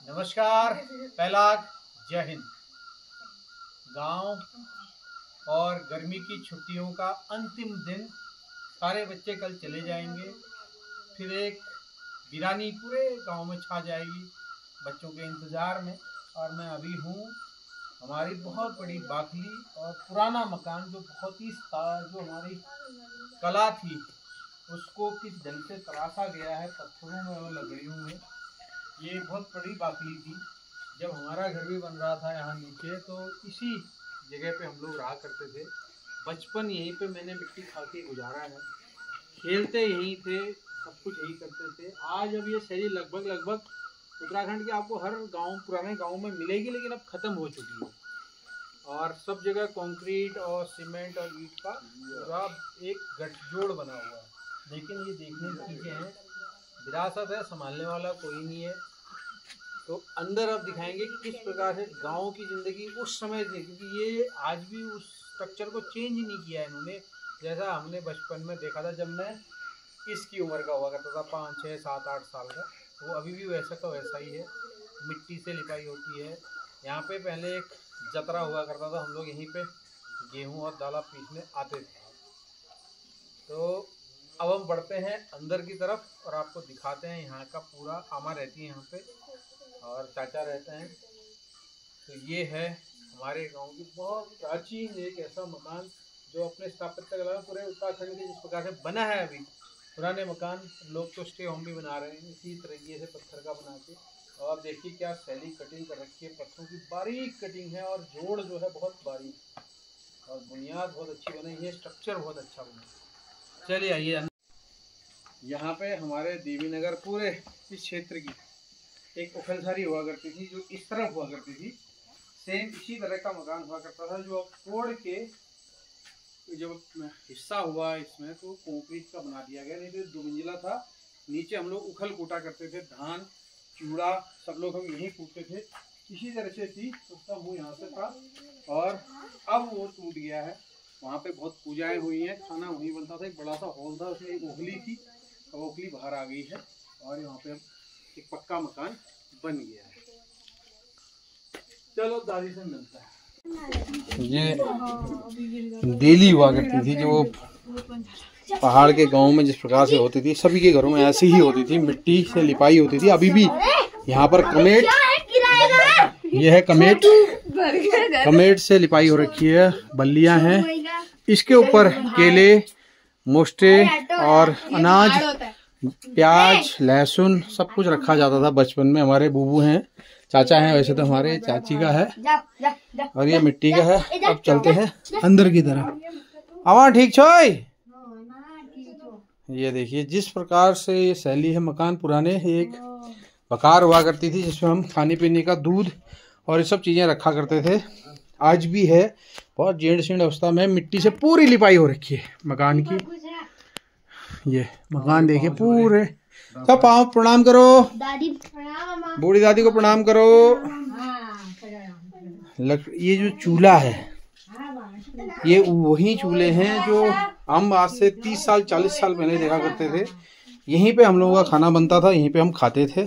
नमस्कार, पहलाग, जय हिंद। गांव और गर्मी की छुट्टियों का अंतिम दिन, सारे बच्चे कल चले जाएंगे। फिर एक वीरानी पूरे गांव में छा जाएगी बच्चों के इंतज़ार में। और मैं अभी हूँ हमारी बहुत बड़ी बाखली और पुराना मकान, जो हमारी कला थी उसको किस ढंग से तराशा गया है, पत्थरों में और लकड़ियों में। ये बहुत बड़ी बाखली थी। जब हमारा घर भी बन रहा था यहाँ नीचे, तो इसी जगह पे हम लोग रहा करते थे। बचपन यहीं पे मैंने मिट्टी खा के गुजारा है, खेलते यहीं थे, सब कुछ यही करते थे। आज अब ये शैली लगभग उत्तराखंड के आपको हर गांव, पुराने गांव में मिलेगी, लेकिन अब ख़त्म हो चुकी है। और सब जगह कंक्रीट और सीमेंट और ईंट का पूरा एक गठजोड़ बना हुआ है। लेकिन ये देखने की चीज़ें हैं, विरासत है, संभालने वाला कोई नहीं है। तो अंदर अब दिखाएंगे कि किस प्रकार से गांव की ज़िंदगी उस समय थी, क्योंकि ये आज भी उस स्ट्रक्चर को चेंज नहीं किया है इन्होंने, जैसा हमने बचपन में देखा था जब मैं इसकी उम्र का हुआ करता था, 5, 6, 7, 8 साल का। वो अभी भी वैसा का वैसा ही है, मिट्टी से लिपाई होती है। यहाँ पे पहले एक जतरा हुआ करता था, हम लोग यहीं पे गेहूँ और दाल पीसने आते थे। तो अब हम बढ़ते हैं अंदर की तरफ और आपको दिखाते हैं यहाँ का पूरा। आमा रहती है यहाँ पे और चाचा रहते हैं। तो ये है हमारे गांव की बहुत प्राचीन एक ऐसा मकान जो अपने स्थापत्य कला में पूरे उत्तराखंड के जिस प्रकार से बना है। अभी पुराने मकान, लोग तो स्टे होम भी बना रहे हैं इसी तरीके से पत्थर का बना के। और देखिए क्या शैली कटिंग कर रखी है, पत्थरों की बारीक कटिंग है और जोड़ जो है बहुत बारीक, और बुनियाद बहुत अच्छी बनाई है, स्ट्रक्चर बहुत अच्छा बना है। चलिए आइए। यहाँ पे हमारे देवीनगर पूरे इस क्षेत्र की एक उखलसारी हुआ करती थी, जो इस तरफ हुआ करती थी। सेम इसी तरह का मकान हुआ करता था, जो अब तोड़ के जब हिस्सा हुआ इसमें तो कंक्रीट का बना दिया गया। नहीं तो 2 मंजिला था। नीचे हम लोग उखल कूटा करते थे, धान चूड़ा सब लोग हम यहीं कूटते थे। इसी तरह से थी, उसका मुँह यहाँ से था और अब वो टूट गया है। वहाँ पे बहुत पूजाएं हुई हैं, खाना वहीं बनता था। एक बड़ा सा हॉल था, उसमें एक ओखली थी, अब ओखली बाहर आ गई है और यहाँ पे एक पक्का मकान बन गया है। चलो दादी से मिलता है। ये डेली हुआ करती थी, जो पहाड़ के गांव में जिस प्रकार से होती थी, सभी के घरों में ऐसी ही होती थी, मिट्टी से लिपाई होती थी। अभी भी यहाँ पर कमेट, ये है कमेट से लिपाई हो रखी है, बल्लियां हैं। इसके ऊपर केले, मोस्टे और अनाज, प्याज, लहसुन सब कुछ रखा जाता था बचपन में। हमारे बूबू हैं, चाचा हैं, वैसे तो हमारे चाची का है और ये मिट्टी का है। अब चलते हैं अंदर की तरफ। आवा ठीक छोय। ये देखिए जिस प्रकार से ये शैली है मकान पुराने। एक बकार हुआ करती थी जिसमें हम खाने पीने का दूध और ये सब चीज़ें रखा करते थे। आज भी है, बहुत जीर्ण शीर्ण अवस्था में, मिट्टी से पूरी लिपाई हो रखी है मकान की। ये मकान देखिए पूरे। सब पाँव प्रणाम करो, बूढ़ी दादी को प्रणाम करो। ये जो चूल्हा है, ये वही चूल्हे हैं जो हम आज से 30 साल 40 साल पहले देखा करते थे। यहीं पे हम लोगों का खाना बनता था, यहीं पे हम खाते थे।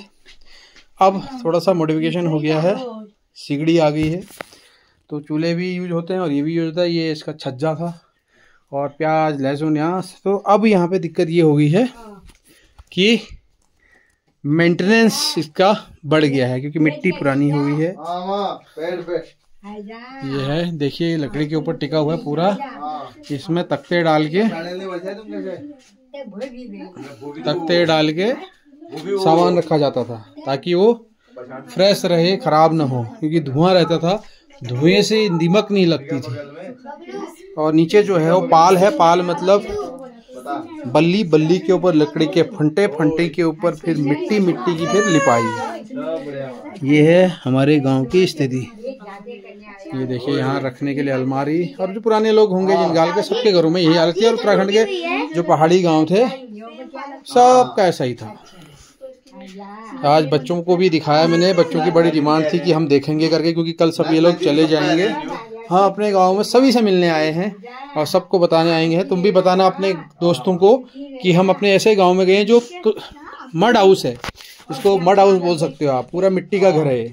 अब थोड़ा सा मॉडिफिकेशन हो गया है, सिगड़ी आ गई है, तो चूल्हे भी यूज होते हैं और ये भी यूज होता है। ये इसका छज्जा था और प्याज लहसुन यहाँ। तो अब यहाँ पे दिक्कत ये हो गई है कि मेंटेनेंस इसका बढ़ गया है, क्योंकि मिट्टी पुरानी हो गई है। ये है देखिए, लकड़ी के ऊपर टिका हुआ है पूरा। इसमें तख्ते डाल के सामान रखा जाता था ताकि वो फ्रेश रहे, खराब ना हो, क्योंकि धुआं रहता था, धुएं से दीमक नहीं लगती थी। और नीचे जो है वो पाल है, पाल मतलब बल्ली, बल्ली के ऊपर लकड़ी के फंटे, फंटे के ऊपर फिर मिट्टी, मिट्टी की फिर लिपाई। ये है हमारे गांव की स्थिति। ये देखिए यहाँ रखने के लिए अलमारी, और जो पुराने लोग होंगे जिनगाल के, सबके घरों में यही हालत थी। और उत्तराखंड के जो पहाड़ी गांव थे सबका ऐसा ही था। आज बच्चों को भी दिखाया मैंने, बच्चों की बड़ी डिमांड थी कि हम देखेंगे करके, क्योंकि कल सब ये लोग चले जाएंगे। हाँ, अपने गांव में सभी से मिलने आए हैं और सबको बताने आएंगे। तुम भी बताना अपने दोस्तों को कि हम अपने ऐसे गांव में गए हैं जो मड हाउस है, इसको मड हाउस बोल सकते हो आप, पूरा मिट्टी का घर है ये,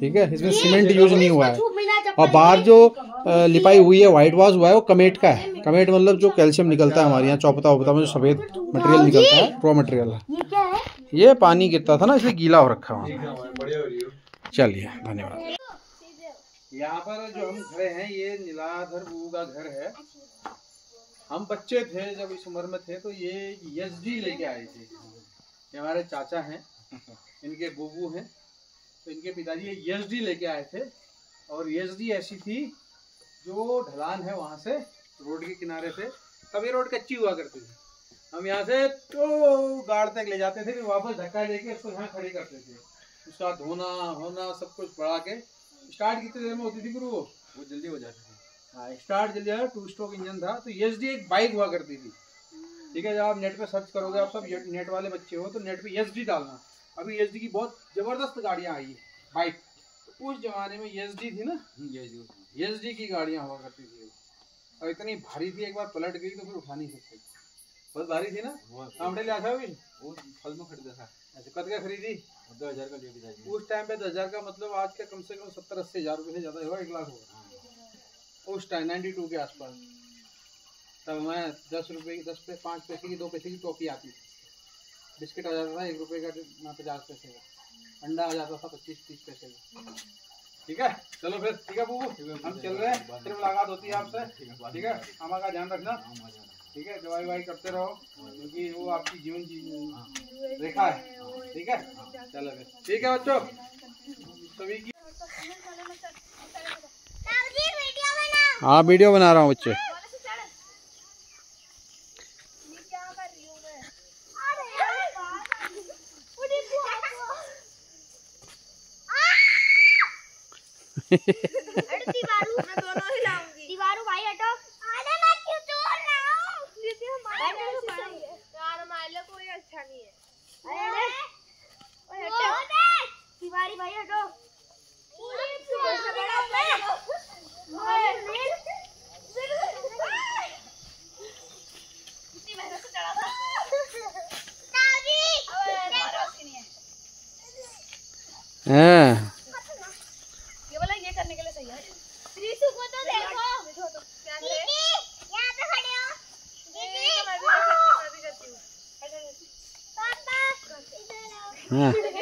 ठीक है। इसमें सीमेंट यूज नहीं हुआ है। और बाहर जो लिपाई हुई है, व्हाइट वॉश हुआ है, वो कमेट का है। कमेट मतलब जो कैल्शियम निकलता है हमारे यहाँ चौपता वोपता में जो सफेद मटेरियल निकलता है, रॉ मटेरियल है। ये पानी गिरता था ना, इसलिए गीला हो रखा है। चलिए, धन्यवाद। यहाँ पर जो हम खड़े हैं ये नीलाधर बू का घर है। हम बच्चे थे जब इस उम्र में थे तो ये एसडी लेके आए थे। ये हमारे चाचा हैं, इनके बुबू हैं, तो इनके पिताजी ये एसडी लेके आए थे। और एसडी ऐसी थी जो ढलान है वहाँ से रोड के किनारे से, तब ये रोड कच्ची हुआ करती थी। हम यहाँ से तो गाड़ तक ले जाते थे, फिर वापस धक्का देके उसको यहाँ खड़ी करते थे। उसका धोना होना सब कुछ बढ़ा के स्टार्ट कितनी देर में होती थी गुरु? वो जल्दी हो जाती थी। हाँ, स्टार्ट जल्दी आया, 2 स्ट्रोक इंजन था। तो एसडी एक बाइक हुआ करती थी, ठीक है। जब आप नेट पे सर्च करोगे, आप सब नेट वाले बच्चे हो तो नेट पे एसडी डालना। अभी एसडी की बहुत जबरदस्त गाड़ियाँ आई है, बाइक। तो उस जमाने में एसडी थी ना, एसडी की गाड़ियाँ हुआ करती थी। और इतनी भारी थी, एक बार पलट गई तो फिर उठा नहीं सकते, बहुत भारी थी ना। कामड़े ले आता भी वो फल में खरीदा था। ऐसे कद का खरीदी? 10,000 का ले। उस टाइम पे 10,000 का मतलब आज का कम से कम 70-80 हज़ार रुपये से ज़्यादा होगा, 1 लाख होगा उस टाइम, 92 के आसपास। तब मैं 10 रुपये की, 5 पैसे की, 2 पैसे की टॉफी आती थी। बिस्किट आ जाता था 1 रुपये का, 50 पैसे का। अंडा आ जाता था 25-30 पैसे का, ठीक है। चलो फिर, ठीक है बूबू, हम चल रहे हैं, फिर मुलाकात होती है आपसे, ठीक है। मामा का ध्यान रखना, ठीक है। दवाई ववाई करते रहो, क्योंकि वो आपकी जीवन रेखा है, ठीक है। चलो फिर, ठीक है बच्चों, सभी की। हाँ, वीडियो बना रहा हूँ बच्चे। दीवारू भाई हटो। अरे मैं क्यों तोड़ रहा हूँ? यार हमारे कोई अच्छा नहीं है। अरे हटो दीवारी भाई हटो। हाँ, ये करने के लिए सही है। त्रिशु को तो देखो, दीदी यहाँ पे खड़े हो। दीदी मैं भी करती हूँ। पापा इधर आओ।